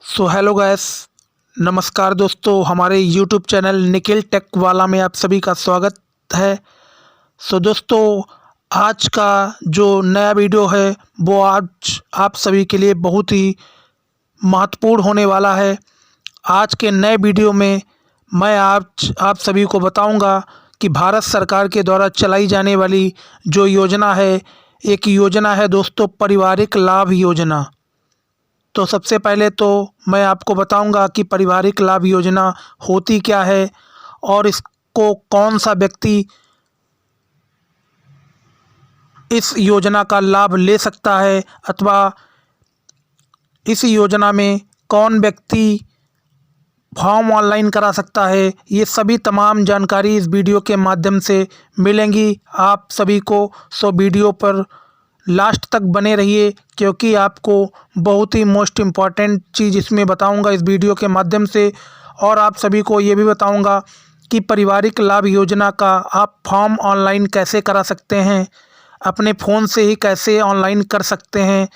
So hello guys, नमस्कार दोस्तों। हमारे यूट्यूब चैनल निखिल टेक वाला में आप सभी का स्वागत है। सो दोस्तों, आज का जो नया वीडियो है वो आज आप सभी के लिए बहुत ही महत्वपूर्ण होने वाला है। आज के नए वीडियो में मैं आज आप सभी को बताऊंगा कि भारत सरकार के द्वारा चलाई जाने वाली जो योजना है, एक योजना है दोस्तों, पारिवारिक लाभ योजना। तो सबसे पहले तो मैं आपको बताऊंगा कि पारिवारिक लाभ योजना होती क्या है और इसको कौन सा व्यक्ति इस योजना का लाभ ले सकता है, अथवा इस योजना में कौन व्यक्ति फॉर्म ऑनलाइन करा सकता है। ये सभी तमाम जानकारी इस वीडियो के माध्यम से मिलेंगी आप सभी को। सो वीडियो पर लास्ट तक बने रहिए, क्योंकि आपको बहुत ही मोस्ट इम्पॉर्टेंट चीज़ इसमें बताऊंगा इस वीडियो के माध्यम से। और आप सभी को ये भी बताऊंगा कि पारिवारिक लाभ योजना का आप फॉर्म ऑनलाइन कैसे करा सकते हैं, अपने फ़ोन से ही कैसे ऑनलाइन कर सकते हैं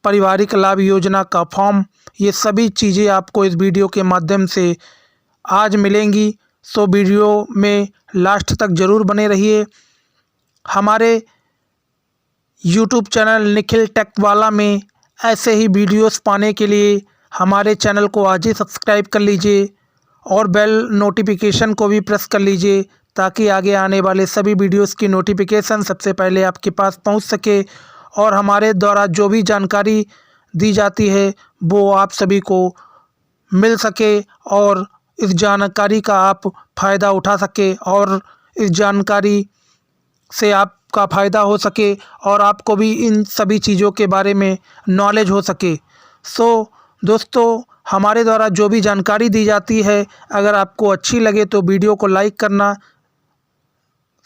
पारिवारिक लाभ योजना का फॉर्म। ये सभी चीज़ें आपको इस वीडियो के माध्यम से आज मिलेंगी। सो वीडियो में लास्ट तक ज़रूर बने रहिए। हमारे यूट्यूब चैनल निखिल टेक वाला में ऐसे ही वीडियोस पाने के लिए हमारे चैनल को आज ही सब्सक्राइब कर लीजिए और बेल नोटिफिकेशन को भी प्रेस कर लीजिए, ताकि आगे आने वाले सभी वीडियोस की नोटिफिकेशन सबसे पहले आपके पास पहुंच सके और हमारे द्वारा जो भी जानकारी दी जाती है वो आप सभी को मिल सके और इस जानकारी का आप फ़ायदा उठा सके और इस जानकारी से आपका फ़ायदा हो सके और आपको भी इन सभी चीज़ों के बारे में नॉलेज हो सके। सो दोस्तों, हमारे द्वारा जो भी जानकारी दी जाती है, अगर आपको अच्छी लगे तो वीडियो को लाइक करना,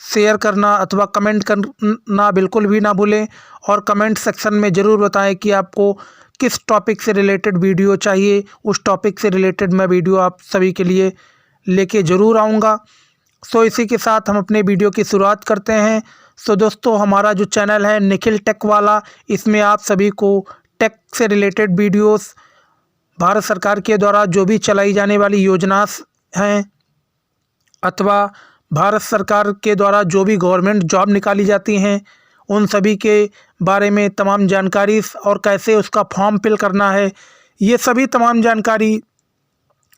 शेयर करना अथवा कमेंट करना बिल्कुल भी ना भूलें। और कमेंट सेक्शन में ज़रूर बताएं कि आपको किस टॉपिक से रिलेटेड वीडियो चाहिए। उस टॉपिक से रिलेटेड मैं वीडियो आप सभी के लिए लेके ज़रूर आऊँगा। सो इसी के साथ हम अपने वीडियो की शुरुआत करते हैं। सो दोस्तों, हमारा जो चैनल है निखिल टेक वाला, इसमें आप सभी को टेक से रिलेटेड वीडियोस, भारत सरकार के द्वारा जो भी चलाई जाने वाली योजना हैं अथवा भारत सरकार के द्वारा जो भी गवर्नमेंट जॉब निकाली जाती हैं, उन सभी के बारे में तमाम जानकारी और कैसे उसका फॉर्म फिल करना है, ये सभी तमाम जानकारी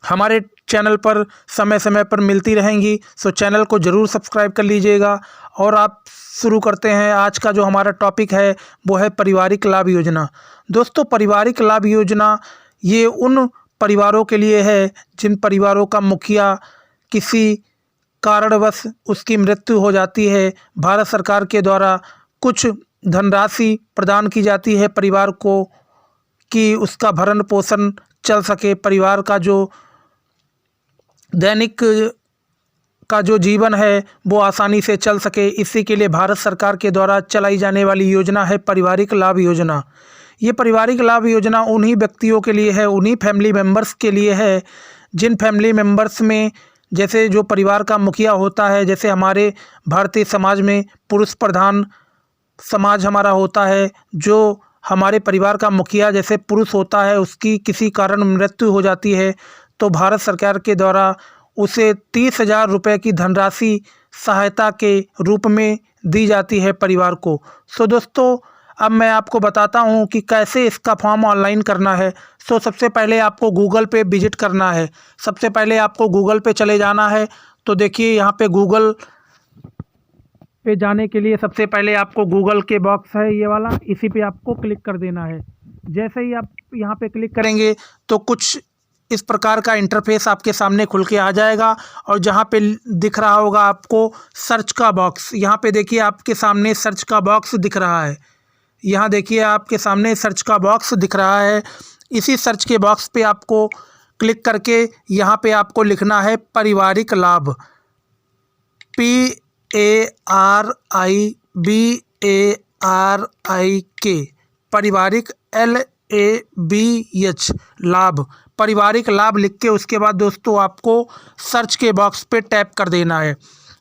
हमारे चैनल पर समय समय पर मिलती रहेंगी। सो चैनल को ज़रूर सब्सक्राइब कर लीजिएगा। और आप शुरू करते हैं। आज का जो हमारा टॉपिक है वो है पारिवारिक लाभ योजना। दोस्तों, पारिवारिक लाभ योजना ये उन परिवारों के लिए है जिन परिवारों का मुखिया किसी कारणवश उसकी मृत्यु हो जाती है। भारत सरकार के द्वारा कुछ धनराशि प्रदान की जाती है परिवार को, कि उसका भरण पोषण चल सके, परिवार का जो दैनिक का जो जीवन है वो आसानी से चल सके। इसी के लिए भारत सरकार के द्वारा चलाई जाने वाली योजना है पारिवारिक लाभ योजना। ये पारिवारिक लाभ योजना उन्हीं व्यक्तियों के लिए है, उन्हीं फैमिली मेम्बर्स के लिए है जिन फैमिली मेम्बर्स में, जैसे जो परिवार का मुखिया होता है, जैसे हमारे भारतीय समाज में पुरुष प्रधान समाज हमारा होता है, जो हमारे परिवार का मुखिया जैसे पुरुष होता है, उसकी किसी कारण मृत्यु हो जाती है तो भारत सरकार के द्वारा उसे 30,000 रुपये की धनराशि सहायता के रूप में दी जाती है परिवार को। सो दोस्तों, अब मैं आपको बताता हूं कि कैसे इसका फॉर्म ऑनलाइन करना है। सो सबसे पहले आपको गूगल पे विजिट करना है। सबसे पहले आपको गूगल पे चले जाना है। तो देखिए, यहाँ पे गूगल पे जाने के लिए सबसे पहले आपको गूगल के बॉक्स है ये वाला, इसी पे आपको क्लिक कर देना है। जैसे ही आप यहाँ पे क्लिक करेंगे तो कुछ इस प्रकार का इंटरफेस आपके सामने खुल के आ जाएगा। और जहाँ पे दिख रहा होगा आपको सर्च का बॉक्स, यहाँ पे देखिए आपके सामने सर्च का बॉक्स दिख रहा है। यहाँ देखिए आपके सामने सर्च का बॉक्स दिख रहा है। इसी सर्च के बॉक्स पे आपको क्लिक करके यहाँ पे आपको लिखना है पारिवारिक लाभ, PARIVARIK, पारिवारिक LABH, लाभ, पारिवारिक लाभ लिख के उसके बाद दोस्तों आपको सर्च के बॉक्स पे टैप कर देना है।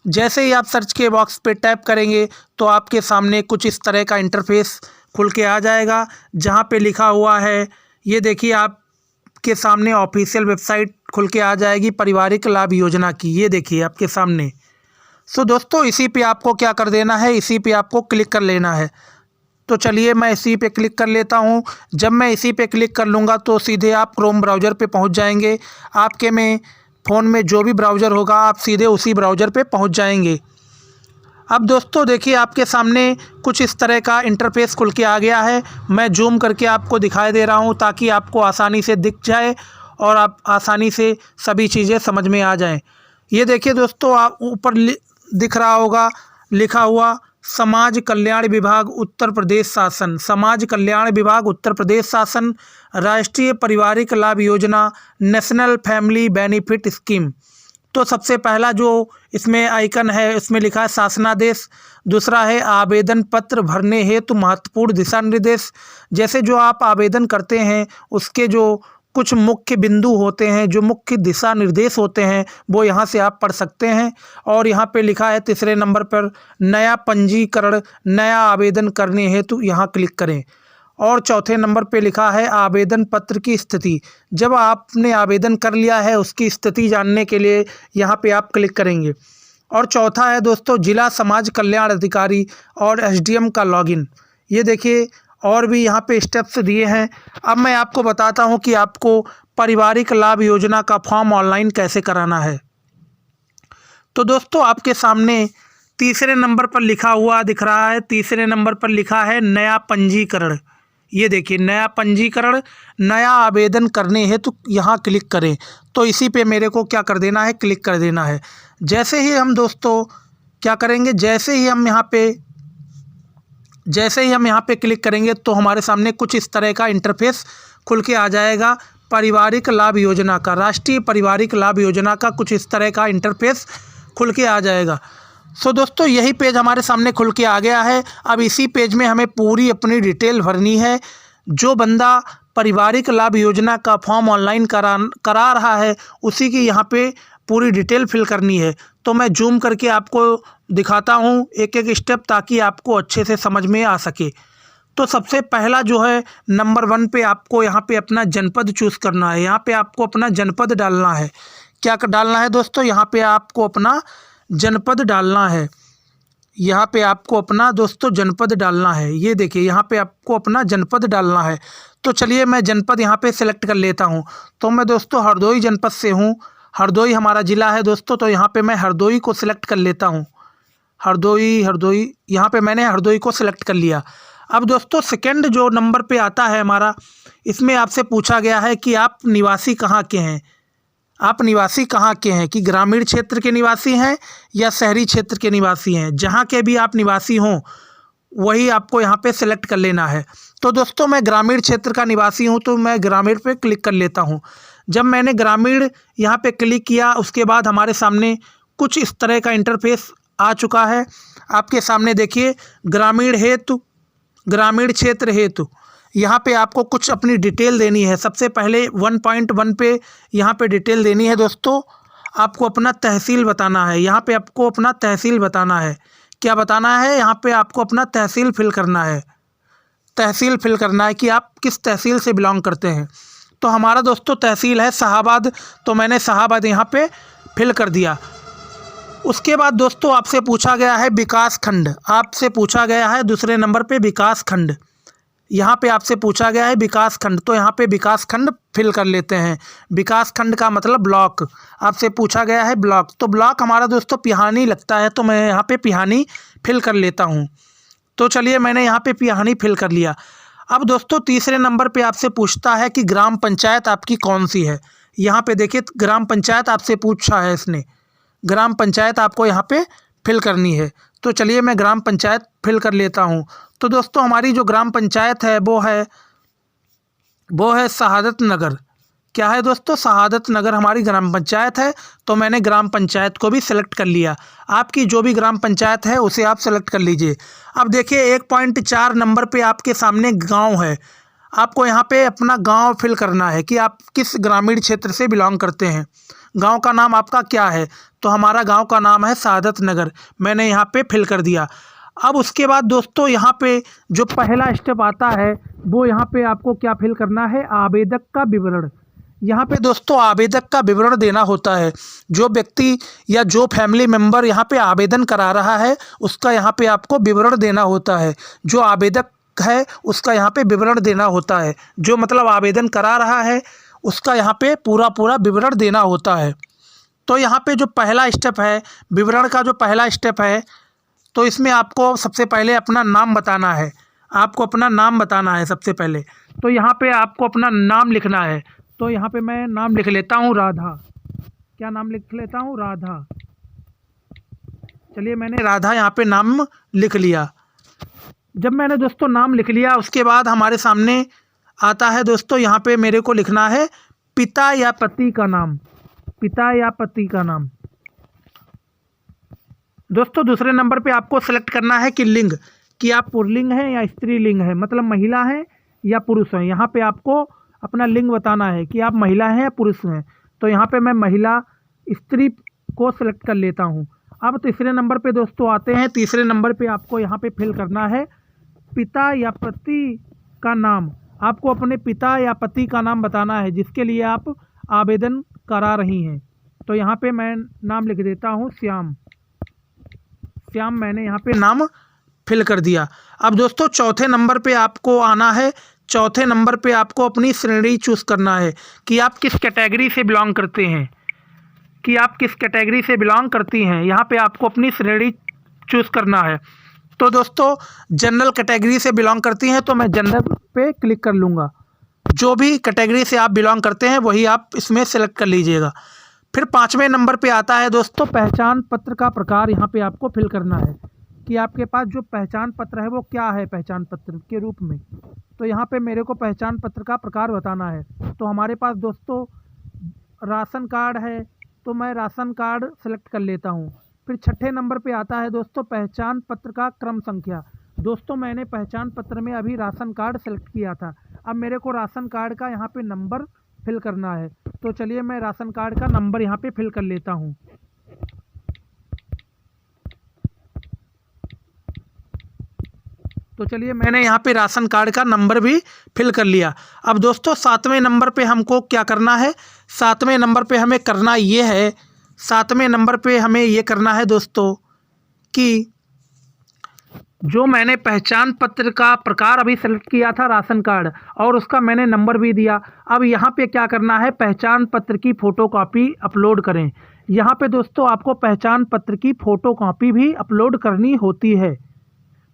जैसे ही आप सर्च के बॉक्स पे टैप करेंगे तो आपके सामने कुछ इस तरह का इंटरफेस खुल के आ जाएगा, जहाँ पे लिखा हुआ है, ये देखिए आप आपके सामने ऑफिशियल वेबसाइट खुल के आ जाएगी पारिवारिक लाभ योजना की। ये देखिए आपके सामने। सो दोस्तों इसी पे आपको क्या कर देना है, इसी पे आपको क्लिक कर लेना है। तो चलिए मैं इसी पे क्लिक कर लेता हूँ। जब मैं इसी पे क्लिक कर लूँगा तो सीधे आप क्रोम ब्राउज़र पे पहुँच जाएंगे। आपके में फ़ोन में जो भी ब्राउज़र होगा आप सीधे उसी ब्राउज़र पे पहुँच जाएंगे। अब दोस्तों देखिए आपके सामने कुछ इस तरह का इंटरफेस खुल के आ गया है। मैं जूम करके आपको दिखाई दे रहा हूँ ताकि आपको आसानी से दिख जाए और आप आसानी से सभी चीज़ें समझ में आ जाएं। ये देखिए दोस्तों, आप ऊपर दिख रहा होगा लिखा हुआ समाज कल्याण विभाग उत्तर प्रदेश शासन, समाज कल्याण विभाग उत्तर प्रदेश शासन, राष्ट्रीय पारिवारिक लाभ योजना, नेशनल फैमिली बेनिफिट स्कीम। तो सबसे पहला जो इसमें आइकन है इसमें लिखा है शासनादेश। दूसरा है आवेदन पत्र भरने हेतु महत्वपूर्ण दिशा निर्देश। जैसे जो आप आवेदन करते हैं उसके जो कुछ मुख्य बिंदु होते हैं, जो मुख्य दिशा निर्देश होते हैं, वो यहाँ से आप पढ़ सकते हैं। और यहाँ पे लिखा है तीसरे नंबर पर नया पंजीकरण, नया आवेदन करने हेतु यहाँ क्लिक करें। और चौथे नंबर पे लिखा है आवेदन पत्र की स्थिति। जब आपने आवेदन कर लिया है उसकी स्थिति जानने के लिए यहाँ पे आप क्लिक करेंगे। और चौथा है दोस्तों जिला समाज कल्याण अधिकारी और एसडीएम का लॉगिन। ये देखिए और भी यहाँ पे स्टेप्स दिए हैं। अब मैं आपको बताता हूँ कि आपको पारिवारिक लाभ योजना का फॉर्म ऑनलाइन कैसे कराना है। तो दोस्तों आपके सामने तीसरे नंबर पर लिखा हुआ दिख रहा है, तीसरे नंबर पर लिखा है नया पंजीकरण। ये देखिए नया पंजीकरण, नया आवेदन करने हेतु यहाँ क्लिक करें। तो इसी पे मेरे को क्या कर देना है, क्लिक कर देना है। जैसे ही हम दोस्तों क्या करेंगे, जैसे ही हम यहाँ पे क्लिक करेंगे तो हमारे सामने कुछ इस तरह का इंटरफेस खुल के आ जाएगा। पारिवारिक लाभ योजना का, राष्ट्रीय पारिवारिक लाभ योजना का कुछ इस तरह का इंटरफेस खुल के आ जाएगा। सो दोस्तों यही पेज हमारे सामने खुल के आ गया है। अब इसी पेज में हमें पूरी अपनी डिटेल भरनी है। जो बंदा पारिवारिक लाभ योजना का फॉर्म ऑनलाइन करा रहा है उसी की यहाँ पे पूरी डिटेल फिल करनी है। तो मैं जूम करके आपको दिखाता हूँ एक एक स्टेप ताकि आपको अच्छे से समझ में आ सके। तो सबसे पहला जो है नंबर 1 पे आपको यहाँ पे अपना जनपद चूज़ करना है। यहाँ पे आपको अपना जनपद डालना है। क्या डालना है दोस्तों, यहाँ पे आपको अपना जनपद डालना है। यहाँ पे आपको अपना दोस्तों जनपद डालना है। ये देखिए यहाँ पे आपको अपना जनपद डालना है। तो चलिए मैं जनपद यहाँ पे सिलेक्ट कर लेता हूँ। तो मैं दोस्तों हरदोई जनपद से हूँ, हरदोई हमारा ज़िला है दोस्तों। तो यहाँ पे मैं हरदोई को सिलेक्ट कर लेता हूँ। हरदोई यहाँ पे मैंने हरदोई को सिलेक्ट कर लिया। अब दोस्तों सेकंड जो नंबर पे आता है हमारा, इसमें आपसे पूछा गया है कि आप निवासी कहाँ के हैं। आप निवासी कहाँ के हैं, कि ग्रामीण क्षेत्र के निवासी हैं या शहरी क्षेत्र के निवासी हैं। जहाँ के भी आप निवासी हों वही आपको यहाँ पे सेलेक्ट कर लेना है। तो दोस्तों मैं ग्रामीण क्षेत्र का निवासी हूँ तो मैं ग्रामीण पे क्लिक कर लेता हूँ। जब मैंने ग्रामीण यहाँ पे क्लिक किया उसके बाद हमारे सामने कुछ इस तरह का इंटरफेस आ चुका है। आपके सामने देखिए ग्रामीण हेतु, ग्रामीण क्षेत्र हेतु यहाँ पे आपको कुछ अपनी डिटेल देनी है। सबसे पहले 1.1 पे यहाँ पे डिटेल देनी है दोस्तों। आपको अपना तहसील बताना है। यहाँ पे आपको अपना तहसील बताना है। क्या बताना है, यहाँ पे आपको अपना तहसील फिल करना है। तहसील फिल करना है कि आप किस तहसील से बिलोंग करते हैं। तो हमारा दोस्तों तहसील है शाहाबाद, तो मैंने शाहाबाद यहाँ पे फिल कर दिया। उसके बाद दोस्तों आपसे पूछा गया है विकास खंड, आपसे पूछा गया है दूसरे नंबर पे विकास खंड। यहाँ पे आपसे पूछा गया है विकास खंड, तो यहाँ पे विकास खंड फिल कर लेते हैं। विकास खंड का मतलब ब्लॉक, आपसे पूछा गया है ब्लॉक। तो ब्लॉक हमारा दोस्तों पिहानी लगता है, तो मैं यहाँ पे पिहानी फिल कर लेता हूँ। तो चलिए मैंने यहाँ पे पिहानी फिल कर लिया। अब दोस्तों तीसरे नंबर पे आपसे पूछता है कि ग्राम पंचायत आपकी कौन सी है। यहाँ पे देखिए ग्राम पंचायत आपसे पूछा है इसने, ग्राम पंचायत आपको यहाँ पे फिल करनी है। तो चलिए मैं ग्राम पंचायत फिल कर लेता हूँ। तो दोस्तों हमारी जो ग्राम पंचायत है वो है शहादत नगर। क्या है दोस्तों, शहादत नगर हमारी ग्राम पंचायत है। तो मैंने ग्राम पंचायत को भी सिलेक्ट कर लिया। आपकी जो भी ग्राम पंचायत है उसे आप सेलेक्ट कर लीजिए। अब देखिए 1.4 नंबर पे आपके सामने गांव है। आपको यहाँ पे अपना गांव फिल करना है कि आप किस ग्रामीण क्षेत्र से बिलोंग करते हैं। गांव का नाम आपका क्या है, तो हमारा गांव का नाम है शहादत नगर। मैंने यहाँ पे फिल कर दिया। अब उसके बाद दोस्तों यहाँ पे जो पहला स्टेप आता है वो यहाँ पे आपको क्या फिल करना है, आवेदक का विवरण। यहाँ पे दोस्तों आवेदक का विवरण देना होता है। जो व्यक्ति या जो फैमिली मेम्बर यहाँ पे आवेदन करा रहा है उसका यहाँ पे आपको विवरण देना होता है। जो आवेदक है उसका यहाँ पे विवरण देना होता है। जो मतलब आवेदन करा रहा है उसका यहाँ पे पूरा पूरा विवरण देना होता है। तो यहाँ पे जो पहला स्टेप है, विवरण का जो पहला स्टेप है, तो इसमें आपको सबसे पहले अपना नाम बताना है। आपको अपना नाम बताना है सबसे पहले। तो यहाँ पे आपको अपना नाम लिखना है। तो यहाँ पे मैं नाम लिख लेता हूँ राधा। क्या नाम लिख लेता हूँ? राधा। चलिए मैंने राधा यहाँ पे नाम लिख लिया। जब मैंने दोस्तों नाम लिख लिया उसके बाद हमारे सामने आता है दोस्तों, यहाँ पे मेरे को लिखना है पिता या पति का नाम। पिता या पति का नाम। दोस्तों दूसरे नंबर पे आपको सेलेक्ट करना है कि लिंग, कि आप पुल्लिंग हैं या स्त्रीलिंग है, मतलब महिला हैं या पुरुष हैं। यहाँ पे आपको अपना लिंग बताना है कि आप महिला हैं या पुरुष हैं। तो यहाँ पे मैं महिला स्त्री को सेलेक्ट कर लेता हूँ। अब तीसरे नंबर पे दोस्तों आते हैं। तीसरे नंबर पे आपको यहाँ पे फिल करना है पिता या पति का नाम। आपको अपने पिता या पति का नाम बताना है जिसके लिए आप आवेदन करा रही हैं। तो यहाँ पे मैं नाम लिख देता हूँ श्याम। श्याम मैंने यहाँ पे नाम फिल कर दिया। अब दोस्तों चौथे नंबर पे आपको आना है। चौथे नंबर पे आपको अपनी श्रेणी चूज़ करना है कि आप किस कैटेगरी से बिलोंग करते हैं, कि आप किस कैटेगरी से बिलोंग करती हैं। यहाँ पे आपको अपनी श्रेणी चूज़ करना है। तो दोस्तों जनरल कैटेगरी से बिलोंग करती हैं तो मैं जनरल पे क्लिक कर लूँगा। जो भी कैटेगरी से आप बिलोंग करते हैं वही आप इसमें सेलेक्ट कर लीजिएगा। फिर पाँचवें नंबर पे आता है दोस्तों पहचान पत्र का प्रकार। यहाँ पे आपको फिल करना है कि आपके पास जो पहचान पत्र है वो क्या है पहचान पत्र के रूप में। तो यहाँ पे मेरे को पहचान पत्र का प्रकार बताना है। तो हमारे पास दोस्तों राशन कार्ड है तो मैं राशन कार्ड सेलेक्ट कर लेता हूँ। फिर छठे नंबर पे आता है दोस्तों पहचान पत्र का क्रम संख्या। दोस्तों मैंने पहचान पत्र में अभी राशन कार्ड सेलेक्ट किया था। अब मेरे को राशन कार्ड का यहाँ पे नंबर फिल करना है। तो चलिए मैं राशन कार्ड का नंबर यहाँ पे फिल कर लेता हूँ। तो चलिए मैंने यहाँ पे राशन कार्ड का नंबर भी फिल कर लिया। अब दोस्तों सातवें नंबर पे हमको क्या करना है? सातवें नंबर पे हमें करना ये है, सातवें नंबर पे हमें ये करना है दोस्तों कि जो मैंने पहचान पत्र का प्रकार अभी सेलेक्ट किया था राशन कार्ड और उसका मैंने नंबर भी दिया। अब यहाँ पे क्या करना है? पहचान पत्र की फ़ोटोकॉपी अपलोड करें। यहाँ पे दोस्तों आपको पहचान पत्र की फ़ोटोकॉपी भी अपलोड करनी होती है।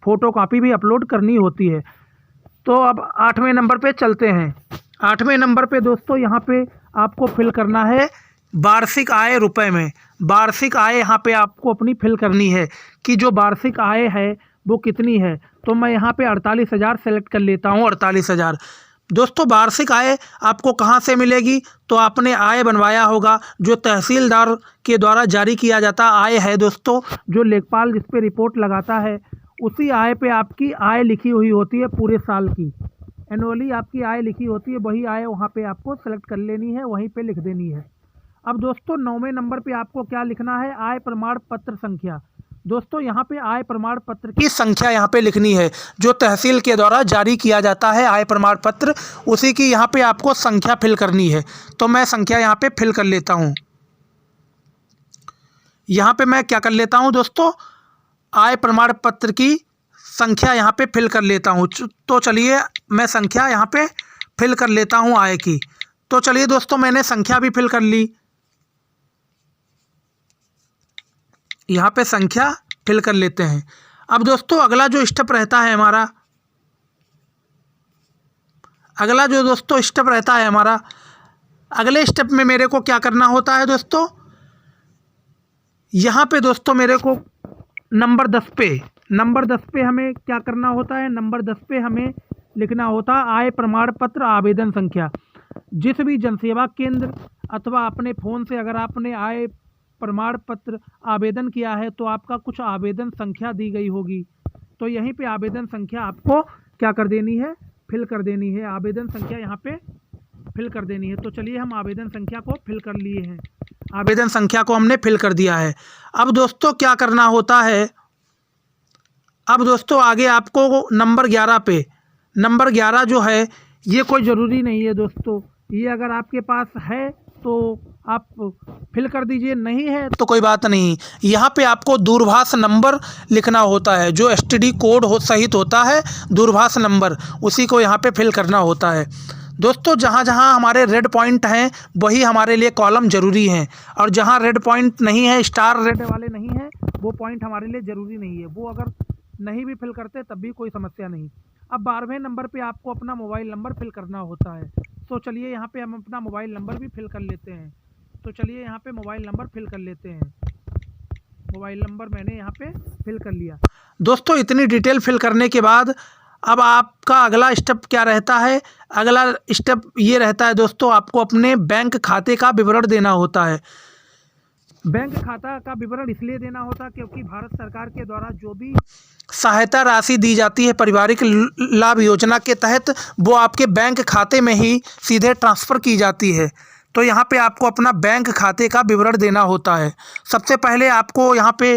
फ़ोटोकॉपी भी अपलोड करनी होती है। तो अब आठवें नंबर पे चलते हैं। आठवें नंबर पे दोस्तों यहाँ पे आपको फिल करना है वार्षिक आय रुपए में। वार्षिक आय यहाँ पे आपको अपनी फिल करनी है कि जो वार्षिक आय है वो कितनी है। तो मैं यहाँ पे 48,000 सेलेक्ट कर लेता हूँ। 48,000 दोस्तों वार्षिक आय आपको कहाँ से मिलेगी? तो आपने आय बनवाया होगा जो तहसीलदार के द्वारा जारी किया जाता आय है दोस्तों। जो लेखपाल जिस पे रिपोर्ट लगाता है उसी आय पे आपकी आय लिखी हुई होती है पूरे साल की। एनुअली आपकी आय लिखी होती है, वही आय वहाँ पे आपको सेलेक्ट कर लेनी है, वहीं पे लिख देनी है। अब दोस्तों 9वें नंबर पे आपको क्या लिखना है? आय प्रमाण पत्र संख्या। दोस्तों यहाँ पे आय प्रमाण पत्र की संख्या यहाँ पे लिखनी है जो तहसील के द्वारा जारी किया जाता है आय प्रमाण पत्र, उसी की यहाँ पे आपको संख्या फिल करनी है। तो मैं संख्या यहाँ पे फिल कर लेता हूँ। यहाँ पे मैं क्या कर लेता हूँ दोस्तों? आय प्रमाण पत्र की संख्या यहाँ पे फिल कर लेता हूँ। तो चलिए मैं संख्या यहाँ पे फिल कर लेता हूँ आय की। तो चलिए दोस्तों मैंने संख्या भी फिल कर ली। यहाँ पे संख्या फिल कर लेते हैं। अब दोस्तों अगला जो स्टेप रहता है हमारा, अगला जो दोस्तों स्टेप रहता है हमारा, अगले स्टेप में मेरे को क्या करना होता है दोस्तों? यहाँ पे दोस्तों मेरे को नंबर 10 पे हमें क्या करना होता है? नंबर 10 पे हमें लिखना होता है आय प्रमाण पत्र आवेदन संख्या। जिस भी जनसेवा केंद्र अथवा अपने फ़ोन से अगर आपने आय प्रमाण पत्र आवेदन किया है तो आपका कुछ आवेदन संख्या दी गई होगी। तो यहीं पे आवेदन संख्या आपको क्या कर देनी है? फिल कर देनी है। आवेदन संख्या यहाँ पे फिल कर देनी है। तो चलिए हम आवेदन संख्या को फिल कर लिए हैं। आवेदन संख्या को हमने फिल कर दिया है। अब दोस्तों क्या करना होता है? अब दोस्तों आगे आपको नंबर 11 पे, नंबर 11 जो है ये कोई ज़रूरी नहीं है दोस्तों ये अगर आपके पास है तो आप फिल कर दीजिए, नहीं है तो कोई बात नहीं। यहाँ पे आपको दूरभाष नंबर लिखना होता है, जो एसटीडी कोड सहित होता है दूरभाष नंबर, उसी को यहाँ पे फिल करना होता है। दोस्तों जहाँ जहाँ हमारे रेड पॉइंट हैं वही हमारे लिए कॉलम ज़रूरी हैं, और जहाँ रेड पॉइंट नहीं है, स्टार रेड वाले नहीं हैं, वो पॉइंट हमारे लिए ज़रूरी नहीं है। वो अगर नहीं भी फिल करते तब भी कोई समस्या नहीं। अब 12वें नंबर पे आपको अपना मोबाइल नंबर फिल करना होता है। तो चलिए यहाँ पे हम अपना मोबाइल नंबर भी फिल कर लेते हैं। तो चलिए यहाँ पे मोबाइल नंबर फिल कर लेते हैं। मोबाइल नंबर मैंने यहाँ पे फिल कर लिया। दोस्तों इतनी डिटेल फिल करने के बाद अब आपका अगला स्टेप क्या रहता है? अगला स्टेप ये रहता है दोस्तों, आपको अपने बैंक खाते का विवरण देना होता है। बैंक खाता का विवरण इसलिए देना होता क्योंकि भारत सरकार के द्वारा जो भी सहायता राशि दी जाती है पारिवारिक लाभ योजना के तहत, वो आपके बैंक खाते में ही सीधे ट्रांसफ़र की जाती है। तो यहाँ पे आपको अपना बैंक खाते का विवरण देना होता है। सबसे पहले आपको यहाँ पे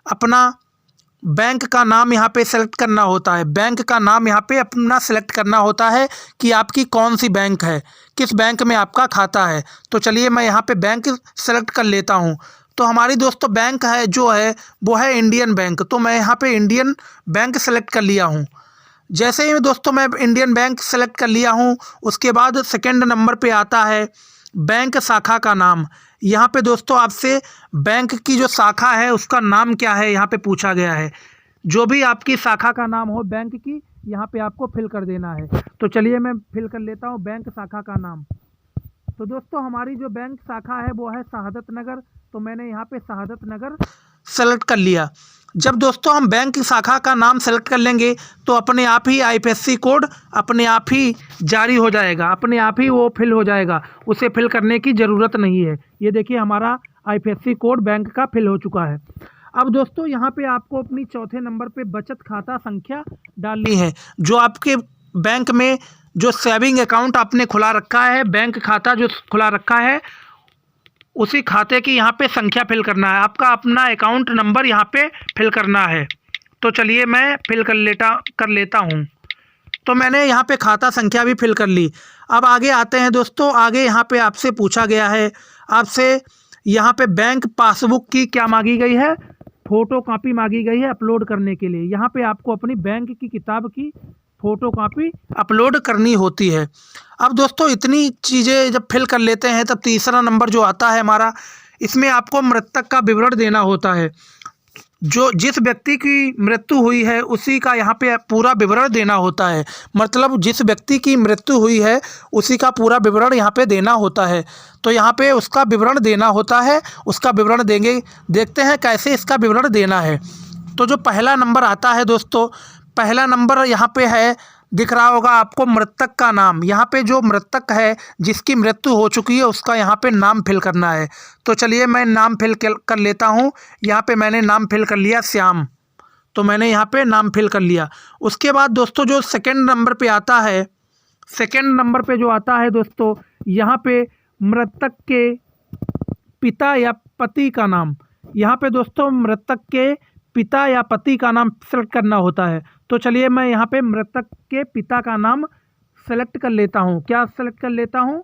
अपना बैंक का नाम यहाँ पे सेलेक्ट करना होता है। बैंक का नाम यहाँ पे अपना सेलेक्ट करना होता है कि आपकी कौन सी बैंक है, किस बैंक में आपका खाता है। तो चलिए मैं यहाँ पे बैंक सेलेक्ट कर लेता हूँ। तो हमारी दोस्तों बैंक है जो है वो है इंडियन बैंक। तो मैं यहाँ पे इंडियन बैंक सेलेक्ट कर लिया हूँ। जैसे ही दोस्तों मैं इंडियन बैंक सेलेक्ट कर लिया हूँ, उसके बाद सेकंड नंबर पे आता है बैंक शाखा का नाम। यहाँ पे दोस्तों आपसे बैंक की जो शाखा है उसका नाम क्या है यहाँ पे पूछा गया है। जो भी आपकी शाखा का नाम हो बैंक की, यहाँ पे आपको फिल कर देना है। तो चलिए मैं फिल कर लेता हूँ बैंक शाखा का नाम। तो दोस्तों हमारी जो बैंक शाखा है वो है शहादत नगर। तो मैंने यहाँ पे शहादत नगर सेलेक्ट कर लिया। जब दोस्तों हम बैंक की शाखा का नाम सेलेक्ट कर लेंगे तो अपने आप ही आईएफएससी कोड अपने आप ही जारी हो जाएगा, अपने आप ही वो फिल हो जाएगा, उसे फिल करने की ज़रूरत नहीं है। ये देखिए हमारा आईएफएससी कोड बैंक का फिल हो चुका है। अब दोस्तों यहाँ पे आपको अपनी चौथे नंबर पे बचत खाता संख्या डालनी है। जो आपके बैंक में जो सेविंग अकाउंट आपने खुला रखा है, बैंक खाता जो खुला रखा है, उसी खाते की यहाँ पे संख्या फिल करना है। आपका अपना अकाउंट नंबर यहाँ पे फिल करना है। तो चलिए मैं फिल कर लेता हूँ। तो मैंने यहाँ पे खाता संख्या भी फिल कर ली। अब आगे आते हैं दोस्तों। आगे यहाँ पे आपसे पूछा गया है, आपसे यहाँ पे बैंक पासबुक की क्या मांगी गई है, फ़ोटो कॉपी मांगी गई है अपलोड करने के लिए। यहाँ पे आपको अपनी बैंक की किताब की फ़ोटो कॉपी अपलोड करनी होती है। अब दोस्तों इतनी चीज़ें जब फिल कर लेते हैं तब तीसरा नंबर जो आता है हमारा, इसमें आपको मृतक का विवरण देना होता है। जो जिस व्यक्ति की मृत्यु हुई है उसी का यहाँ पे पूरा विवरण देना होता है। मतलब जिस व्यक्ति की मृत्यु हुई है उसी का पूरा विवरण यहाँ पे देना होता है। तो यहाँ पे उसका विवरण देना होता है, उसका विवरण देंगे। देखते हैं कैसे इसका विवरण देना है। तो जो पहला नंबर आता है दोस्तों, पहला नंबर यहाँ पे है, दिख रहा होगा आपको मृतक का नाम। यहाँ पे जो मृतक है जिसकी मृत्यु हो चुकी है उसका यहाँ पे नाम फिल करना है। तो चलिए मैं नाम फिल कर लेता हूँ। यहाँ पे मैंने नाम फिल कर लिया श्याम। तो मैंने यहाँ पे नाम फिल कर लिया। उसके बाद दोस्तों जो सेकंड नंबर पे आता है, सेकंड नंबर पे जो आता है दोस्तों, यहाँ पे मृतक के पिता या पति का नाम। यहाँ पे दोस्तों मृतक के पिता या पति का नाम सेलेक्ट करना होता है। तो चलिए मैं यहाँ पे मृतक के पिता का नाम सेलेक्ट कर लेता हूँ। क्या सेलेक्ट कर लेता हूँ?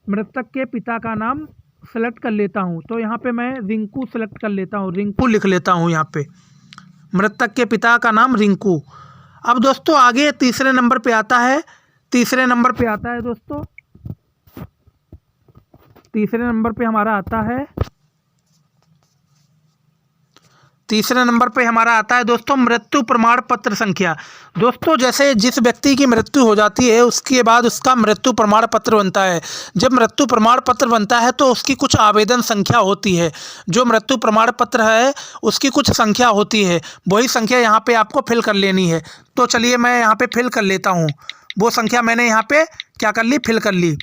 मृतक के पिता का नाम सेलेक्ट कर लेता हूँ। तो यहाँ पे मैं रिंकू सेलेक्ट कर लेता हूँ, रिंकू लिख लेता हूँ यहाँ पे। मृतक के पिता का नाम रिंकू। अब दोस्तों आगे तीसरे नंबर पे आता है, तीसरे नंबर पे आता है दोस्तों, तीसरे नंबर पे हमारा आता है, तीसरे नंबर पे हमारा आता है दोस्तों मृत्यु प्रमाण पत्र संख्या। दोस्तों जैसे जिस व्यक्ति की मृत्यु हो जाती है उसके बाद उसका मृत्यु प्रमाण पत्र बनता है। जब मृत्यु प्रमाण पत्र बनता है तो उसकी कुछ आवेदन संख्या होती है। जो मृत्यु प्रमाण पत्र है उसकी कुछ संख्या होती है, वही संख्या यहाँ पे आपको फिल कर लेनी है। तो चलिए मैं यहाँ पे फिल कर लेता हूँ। वो संख्या मैंने यहाँ पे क्या कर ली, फिल कर ली।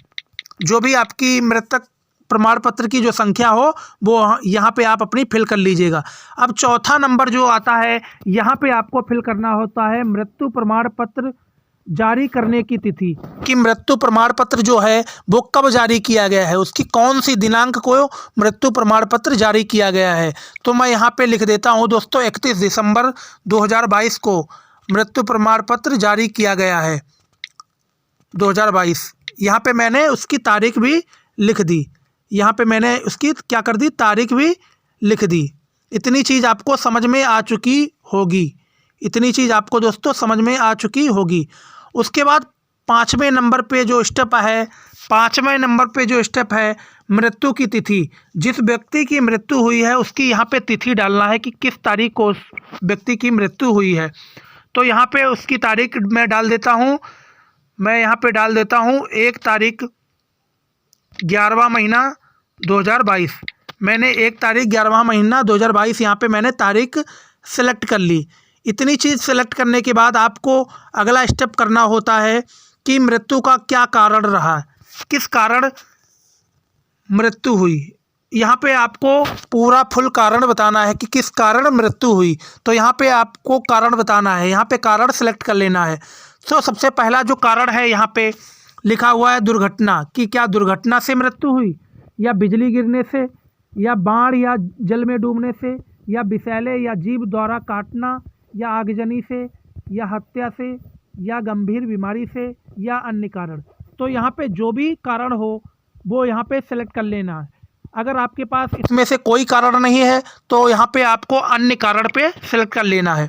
जो भी आपकी मृतक प्रमाण पत्र की जो संख्या हो वो यहाँ पे आप अपनी फिल कर लीजिएगा। अब चौथा नंबर जो आता है यहाँ पे आपको फिल करना होता है मृत्यु प्रमाण पत्र जारी करने की तिथि, कि मृत्यु प्रमाण पत्र जो है वो कब जारी किया गया है, उसकी कौन सी दिनांक को मृत्यु प्रमाण पत्र जारी किया गया है। तो मैं यहाँ पे लिख देता हूँ दोस्तों 31 दिसंबर 2022 को मृत्यु प्रमाण पत्र जारी किया गया है, 2022। यहाँ पे मैंने उसकी तारीख भी लिख दी, यहाँ पे मैंने उसकी क्या कर दी, तारीख भी लिख दी। इतनी चीज़ आपको समझ में आ चुकी होगी, इतनी चीज़ आपको दोस्तों समझ में आ चुकी होगी। उसके बाद 5वें नंबर पे जो स्टेप है, 5वें नंबर पे जो स्टेप है मृत्यु की तिथि। जिस व्यक्ति की मृत्यु हुई है उसकी यहाँ पे तिथि डालना है कि किस तारीख को उस व्यक्ति की मृत्यु हुई है। तो यहाँ पे उसकी तारीख मैं डाल देता हूँ, मैं यहाँ पे डाल देता हूँ 1 तारीख 11वां महीना 2022। मैंने 1 तारीख 11वां महीना 2022 यहाँ पे मैंने तारीख सेलेक्ट कर ली। इतनी चीज़ सेलेक्ट करने के बाद आपको अगला स्टेप करना होता है कि मृत्यु का क्या कारण रहा, किस कारण मृत्यु हुई। यहाँ पे आपको पूरा फुल कारण बताना है कि किस कारण मृत्यु हुई। तो यहाँ पे आपको कारण बताना है, यहाँ पे कारण सेलेक्ट कर लेना है। तो सबसे पहला जो कारण है यहाँ पे लिखा हुआ है दुर्घटना, कि क्या दुर्घटना से मृत्यु हुई, या बिजली गिरने से, या बाढ़ या जल में डूबने से, या विषैले या जीव द्वारा काटना, या आगजनी से, या हत्या से, या गंभीर बीमारी से, या अन्य कारण। तो यहाँ पे जो भी कारण हो वो यहाँ पे सेलेक्ट कर लेना है। अगर आपके पास इसमें से कोई कारण नहीं है तो यहाँ पे आपको अन्य कारण पे सेलेक्ट कर लेना है।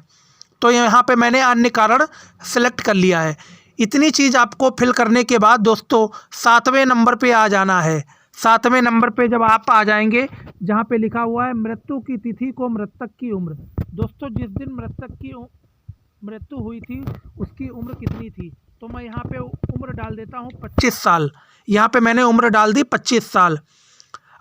तो यहाँ पे मैंने अन्य कारण सेलेक्ट कर लिया है। इतनी चीज़ आपको फिल करने के बाद दोस्तों 7वें नंबर पे आ जाना है। 7वें नंबर पे जब आप आ जाएंगे जहाँ पे लिखा हुआ है मृत्यु की तिथि को मृतक की उम्र। दोस्तों जिस दिन मृतक की मृत्यु हुई थी उसकी उम्र कितनी थी, तो मैं यहाँ पे उम्र डाल देता हूँ 25 साल। यहाँ पे मैंने उम्र डाल दी 25 साल।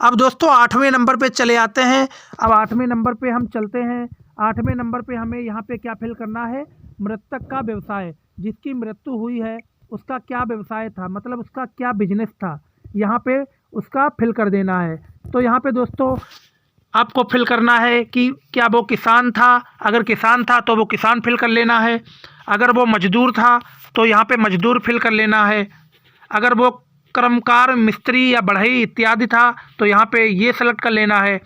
अब दोस्तों 8वें नंबर पे चले आते हैं। अब 8वें नंबर पे हम चलते हैं। 8वें नंबर पे हमें यहाँ पे क्या फिल करना है, मृतक का व्यवसाय। जिसकी मृत्यु हुई है उसका क्या व्यवसाय था, मतलब उसका क्या बिजनेस था, यहाँ पे उसका फिल कर देना है। तो यहाँ पे दोस्तों आपको फिल करना है कि क्या वो किसान था, अगर किसान था तो वो किसान फिल कर लेना है। अगर वो मजदूर था तो यहाँ पे मजदूर फिल कर लेना है। अगर वो कर्मकार, मिस्त्री या बढ़ई इत्यादि था तो यहाँ पे ये सेलेक्ट कर लेना है।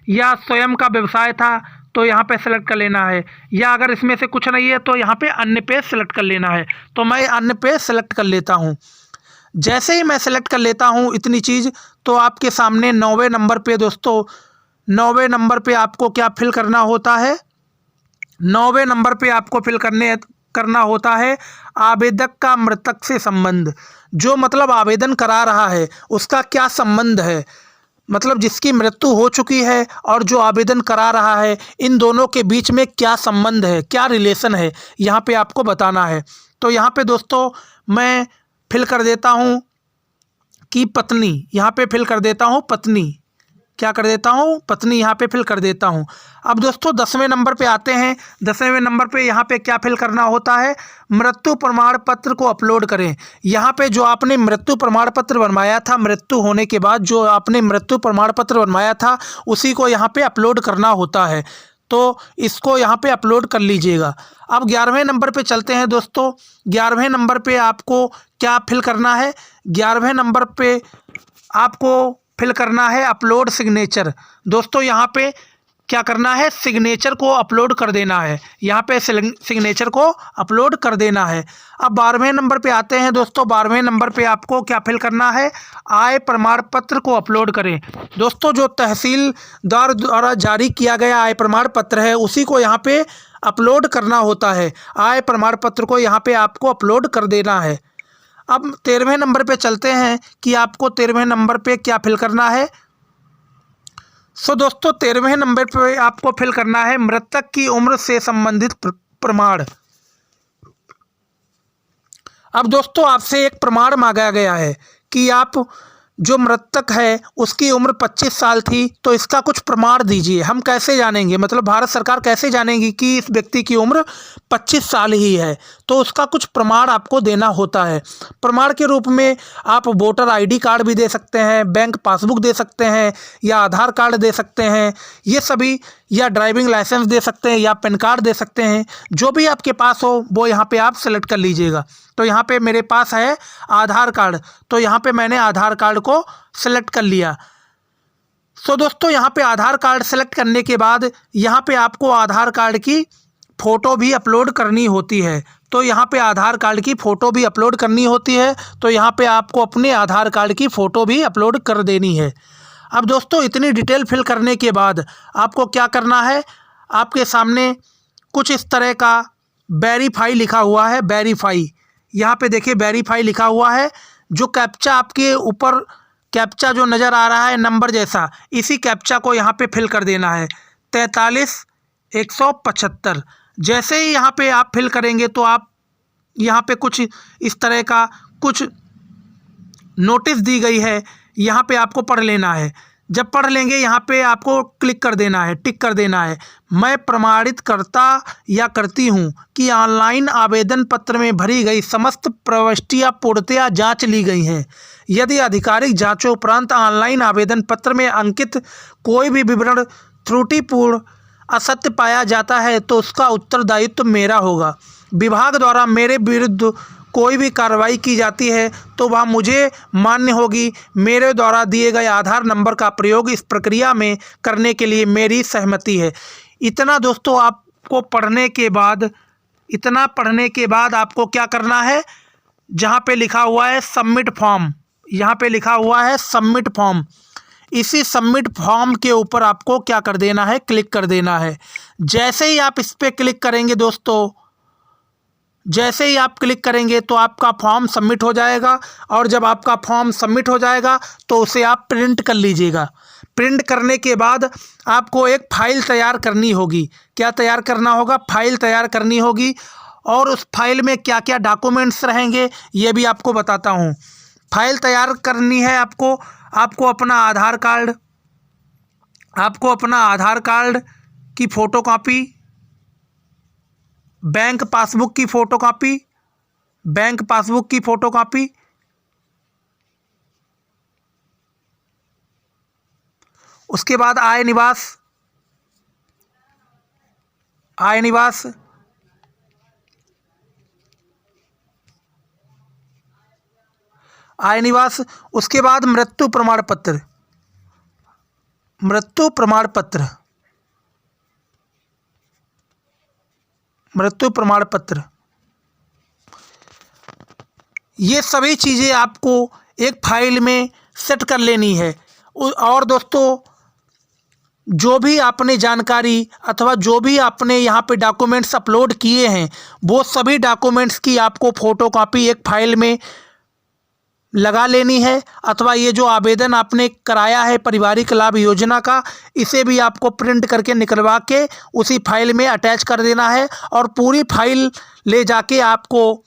या स्वयं का व्यवसाय था तो यहाँ पे सेलेक्ट कर लेना है। या अगर इसमें से कुछ नहीं है तो यहाँ पे अन्य पे सेलेक्ट कर लेना है। तो मैं अन्य पे सेलेक्ट कर लेता हूँ। जैसे ही मैं सेलेक्ट कर लेता हूँ इतनी चीज़, तो आपके सामने 9वें नंबर पे दोस्तों, 9वें नंबर पे आपको क्या फिल करना होता है, 9वें नंबर पे आपको फिल करना होता है आवेदक का मृतक से संबंध। जो मतलब आवेदन करा रहा है उसका क्या संबंध है, मतलब जिसकी मृत्यु हो चुकी है और जो आवेदन करा रहा है इन दोनों के बीच में क्या संबंध है, क्या रिलेशन है, यहाँ पे आपको बताना है। तो यहाँ पे दोस्तों मैं फिल कर देता हूँ कि पत्नी, यहाँ पे फिल कर देता हूँ पत्नी, क्या कर देता हूँ, पत्नी यहाँ पे फिल कर देता हूँ। अब दोस्तों 10वें नंबर पे आते हैं। 10वें नंबर पे यहाँ पे क्या फिल करना होता है, मृत्यु प्रमाण पत्र को अपलोड करें। यहाँ पे जो आपने मृत्यु प्रमाण पत्र बनवाया था, मृत्यु होने के बाद जो आपने मृत्यु प्रमाण पत्र बनवाया था उसी को यहाँ पे अपलोड करना होता है। तो इसको यहाँ पे अपलोड कर लीजिएगा। अब 11वें नंबर पे चलते हैं दोस्तों। 11वें नंबर पे आपको क्या फिल करना है, 11वें नंबर पे आपको फिल करना है अपलोड सिग्नेचर। दोस्तों यहाँ पे क्या करना है, सिग्नेचर को अपलोड कर देना है। यहाँ पे सिग्नेचर को अपलोड कर देना है। अब 12वें नंबर पे आते हैं दोस्तों। 12वें नंबर पे आपको क्या फिल करना है, आय प्रमाण पत्र को अपलोड करें। दोस्तों जो तहसीलदार द्वारा जारी किया गया आय प्रमाण पत्र है उसी को यहाँ पे अपलोड करना होता है। आय प्रमाण पत्र को यहाँ पे आपको अपलोड कर देना है। अब 13वें नंबर पे चलते हैं कि आपको 13वें नंबर पे क्या फिल करना है। दोस्तों 13वें नंबर पे आपको फिल करना है मृतक की उम्र से संबंधित प्रमाण। अब दोस्तों आपसे एक प्रमाण मांगा गया है कि आप जो मृतक है उसकी उम्र 25 साल थी, तो इसका कुछ प्रमाण दीजिए। हम कैसे जानेंगे, मतलब भारत सरकार कैसे जानेगी कि इस व्यक्ति की उम्र 25 साल ही है, तो उसका कुछ प्रमाण आपको देना होता है। प्रमाण के रूप में आप वोटर आईडी कार्ड भी दे सकते हैं, बैंक पासबुक दे सकते हैं, या आधार कार्ड दे सकते हैं, ये सभी, या ड्राइविंग लाइसेंस दे सकते हैं, या पैन कार्ड दे सकते हैं। जो भी आपके पास हो वो यहाँ पे आप सेलेक्ट कर लीजिएगा। तो यहाँ पे मेरे पास है आधार कार्ड, तो यहाँ पे मैंने आधार कार्ड को सेलेक्ट कर लिया। दोस्तों यहाँ पे आधार कार्ड सेलेक्ट करने के बाद यहाँ पे आपको आधार कार्ड की फ़ोटो भी अपलोड करनी होती है। तो यहाँ पे आधार कार्ड की फ़ोटो भी अपलोड करनी होती है। तो यहाँ पे आपको अपने आधार कार्ड की फ़ोटो भी अपलोड कर देनी है। अब दोस्तों इतनी डिटेल फिल करने के बाद आपको क्या करना है, आपके सामने कुछ इस तरह का वेरीफाई लिखा हुआ है। वेरीफाई, यहाँ पे देखिए वेरीफाई लिखा हुआ है। जो कैप्चा आपके ऊपर कैप्चा जो नज़र आ रहा है नंबर जैसा, इसी कैप्चा को यहाँ पे फिल कर देना है 43,175। जैसे ही यहाँ पे आप फिल करेंगे तो आप यहाँ पे कुछ इस तरह का कुछ नोटिस दी गई है, यहाँ पे आपको पढ़ लेना है। जब पढ़ लेंगे यहाँ पे आपको क्लिक कर देना है, टिक कर देना है। मैं प्रमाणित करता या करती हूँ कि ऑनलाइन आवेदन पत्र में भरी गई समस्त प्रविष्टियाँ पूर्णतया जांच ली गई हैं। यदि आधिकारिक जांचों उपरांत ऑनलाइन आवेदन पत्र में अंकित कोई भी विवरण त्रुटिपूर्ण असत्य पाया जाता है तो उसका उत्तरदायित्व मेरा होगा। विभाग द्वारा मेरे विरुद्ध कोई भी कार्रवाई की जाती है तो वह मुझे मान्य होगी। मेरे द्वारा दिए गए आधार नंबर का प्रयोग इस प्रक्रिया में करने के लिए मेरी सहमति है। इतना दोस्तों आपको पढ़ने के बाद आपको क्या करना है, जहाँ पे लिखा हुआ है सबमिट फॉर्म, यहाँ पे लिखा हुआ है सबमिट फॉर्म, इसी सबमिट फॉर्म के ऊपर आपको क्या कर देना है, क्लिक कर देना है। जैसे ही आप इस पर क्लिक करेंगे दोस्तों, जैसे ही आप क्लिक करेंगे तो आपका फॉर्म सबमिट हो जाएगा। और जब आपका फॉर्म सबमिट हो जाएगा तो उसे आप प्रिंट कर लीजिएगा। प्रिंट करने के बाद आपको एक फ़ाइल तैयार करनी होगी। क्या तैयार करना होगा? फाइल तैयार करनी होगी। और उस फाइल में क्या क्या डॉक्यूमेंट्स रहेंगे ये भी आपको बताता हूँ। फाइल तैयार करनी है आपको अपना आधार कार्ड की फ़ोटोकॉपी, बैंक पासबुक की फ़ोटोकॉपी, उसके बाद आय निवास, उसके बाद मृत्यु प्रमाण पत्र, ये सभी चीज़ें आपको एक फाइल में सेट कर लेनी है। और दोस्तों जो भी आपने जानकारी अथवा जो भी आपने यहाँ पे डॉक्यूमेंट्स अपलोड किए हैं वो सभी डॉक्यूमेंट्स की आपको फ़ोटोकॉपी एक फाइल में लगा लेनी है। अथवा ये जो आवेदन आपने कराया है पारिवारिक लाभ योजना का, इसे भी आपको प्रिंट करके निकलवा के उसी फाइल में अटैच कर देना है। और पूरी फाइल ले जाके आपको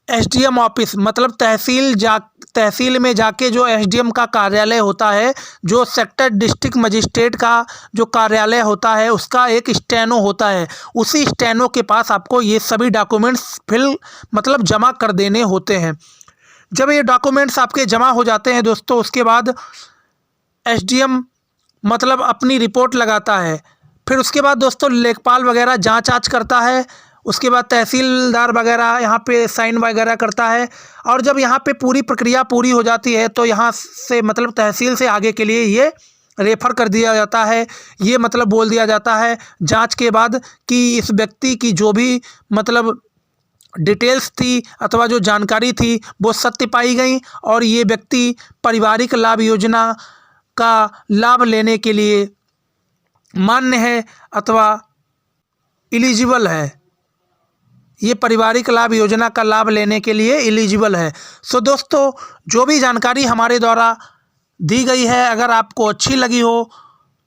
एसडीएम ऑफिस मतलब तहसील में जाके जो एसडीएम का कार्यालय होता है, जो सेक्टर डिस्ट्रिक्ट मजिस्ट्रेट का जो कार्यालय होता है, उसका एक स्टेनो होता है, उसी स्टेनो के पास आपको ये सभी डॉक्यूमेंट्स जमा कर देने होते हैं। जब ये डॉक्यूमेंट्स आपके जमा हो जाते हैं दोस्तों, उसके बाद एसडीएम अपनी रिपोर्ट लगाता है। फिर उसके बाद दोस्तों लेखपाल वगैरह जांच करता है। उसके बाद तहसीलदार वगैरह यहाँ पे साइन वगैरह करता है। और जब यहाँ पे पूरी प्रक्रिया पूरी हो जाती है तो यहाँ से तहसील से आगे के लिए ये रेफ़र कर दिया जाता है। ये बोल दिया जाता है जांच के बाद कि इस व्यक्ति की जो भी डिटेल्स थी अथवा जो जानकारी थी वो सत्य पाई गई और ये व्यक्ति पारिवारिक लाभ योजना का लाभ लेने के लिए मान्य है अथवा एलिजिबल है। ये पारिवारिक लाभ योजना का लाभ लेने के लिए एलिजिबल है। सो दोस्तों जो भी जानकारी हमारे द्वारा दी गई है, अगर आपको अच्छी लगी हो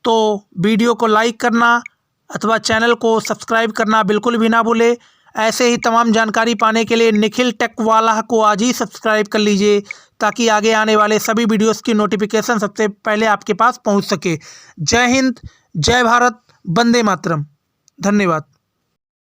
तो वीडियो को लाइक करना अथवा चैनल को सब्सक्राइब करना बिल्कुल भी ना भूले। ऐसे ही तमाम जानकारी पाने के लिए निखिल टेक वाला को आज ही सब्सक्राइब कर लीजिए ताकि आगे आने वाले सभी वीडियोस की नोटिफिकेशन सबसे पहले आपके पास पहुंच सके। जय हिंद, जय भारत, वंदे मातरम। धन्यवाद।